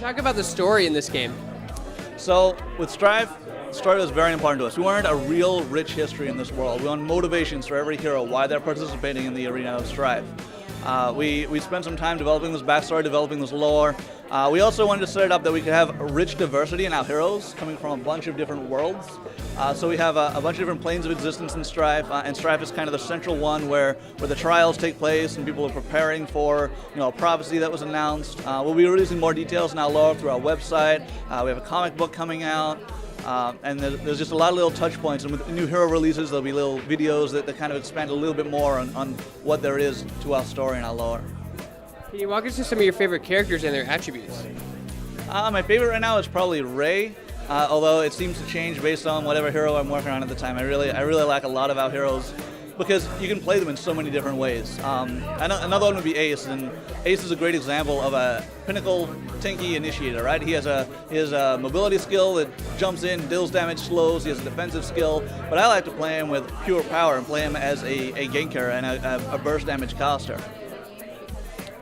Talk about the story in this game. So with Strife, story was very important to us. We wanted a real rich history in this world. We wanted motivations for every hero, why they're participating in the arena of Strife. We spent some time developing this backstory, developing this lore. We also wanted to set it up that we could have a rich diversity in our heroes coming from a bunch of different worlds. So we have a bunch of different planes of existence in Strife, and Strife is kind of the central one where the trials take place and people are preparing for a prophecy that was announced. We'll be releasing more details in our lore through our website. We have a comic book coming out. And there's just a lot of little touch points, and with new hero releases there'll be little videos that kind of expand a little bit more on what there is to our story and our lore. Can you walk us through some of your favorite characters and their attributes? My favorite right now is probably Ray, although it seems to change based on whatever hero I'm working on at the time. I really like a lot of our heroes because you can play them in so many different ways. Another one would be Ace, and Ace is a great example of a pinnacle tanky initiator, right? He has a mobility skill that jumps in, deals damage, slows. He has a defensive skill, but I like to play him with pure power and play him as a ganker and a burst damage caster.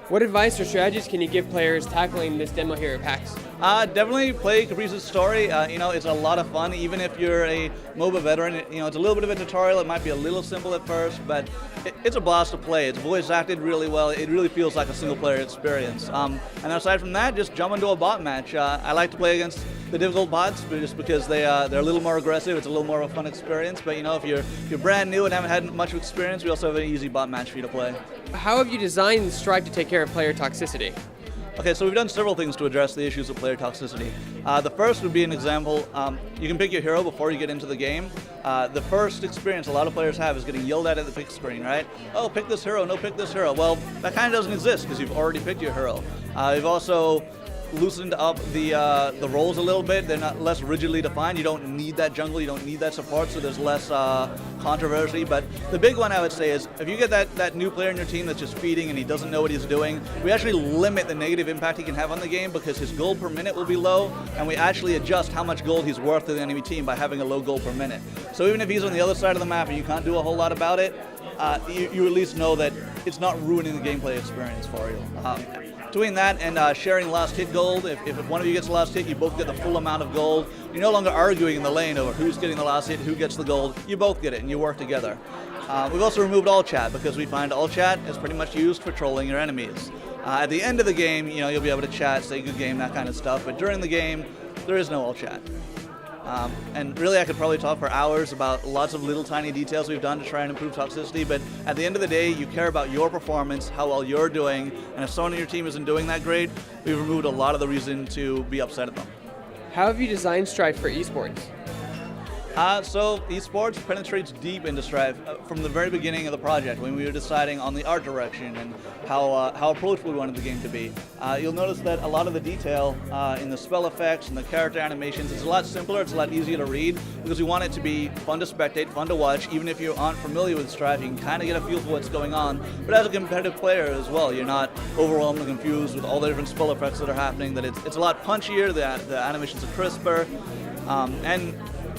What advice or strategies can you give players tackling this demo here at PAX? Definitely play Caprice's story. It's a lot of fun, even if you're a MOBA veteran. It's a little bit of a tutorial. It might be a little simple at first, but it's a blast to play. It's voice acted really well. It really feels like a single player experience. And aside from that, just jump into a bot match. I like to play against the difficult bots just because they're a little more aggressive. It's a little more of a fun experience. But if you're brand new and haven't had much experience, we also have an easy bot match for you to play. How have you designed Strife to take care of player toxicity? Okay, so we've done several things to address the issues of player toxicity. The first would be an example, you can pick your hero before you get into the game. The first experience a lot of players have is getting yelled at the pick screen, right? Oh, pick this hero, no, pick this hero. Well, that kind of doesn't exist because you've already picked your hero. We've also loosened up the roles a little bit. They're not less rigidly defined. You don't need that jungle, you don't need that support, so there's less controversy. But the big one I would say is if you get that new player in your team that's just feeding and he doesn't know what he's doing, we actually limit the negative impact he can have on the game because his gold per minute will be low, and we actually adjust how much gold he's worth to the enemy team by having a low gold per minute. So even if he's on the other side of the map and you can't do a whole lot about it, you at least know that it's not ruining the gameplay experience for you. Between that and sharing last hit gold, if one of you gets the last hit, you both get the full amount of gold. You're no longer arguing in the lane over who's getting the last hit, who gets the gold. You both get it and you work together. We've also removed all chat because we find all chat is pretty much used for trolling your enemies. At the end of the game, you'll be able to chat, say good game, that kind of stuff, but during the game, there is no all chat. And really I could probably talk for hours about lots of little tiny details we've done to try and improve toxicity, but at the end of the day, you care about your performance, how well you're doing, and if someone on your team isn't doing that great, we've removed a lot of the reason to be upset at them. How have you designed Strife for esports? So esports penetrates deep into Strife from the very beginning of the project when we were deciding on the art direction and how approachable we wanted the game to be. You'll notice that a lot of the detail in the spell effects and the character animations is a lot simpler, it's a lot easier to read because we want it to be fun to spectate, fun to watch. Even if you aren't familiar with Strife, you can kind of get a feel for what's going on. But as a competitive player as well, you're not overwhelmed and confused with all the different spell effects that are happening, that it's a lot punchier, the animations are crisper, and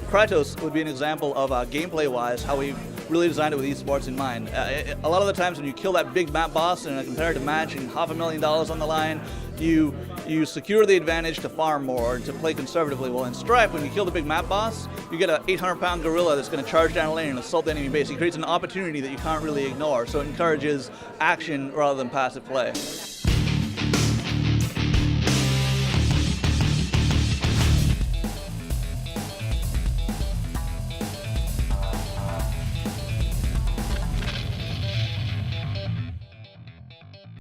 Kratos would be an example of gameplay-wise how we've really designed it with esports in mind. A lot of the times when you kill that big map boss in a competitive match and $500,000 on the line, you secure the advantage to farm more and to play conservatively. Well, in Strife, when you kill the big map boss, you get an 800-pound gorilla that's going to charge down a lane and assault the enemy base. It creates an opportunity that you can't really ignore, so it encourages action rather than passive play.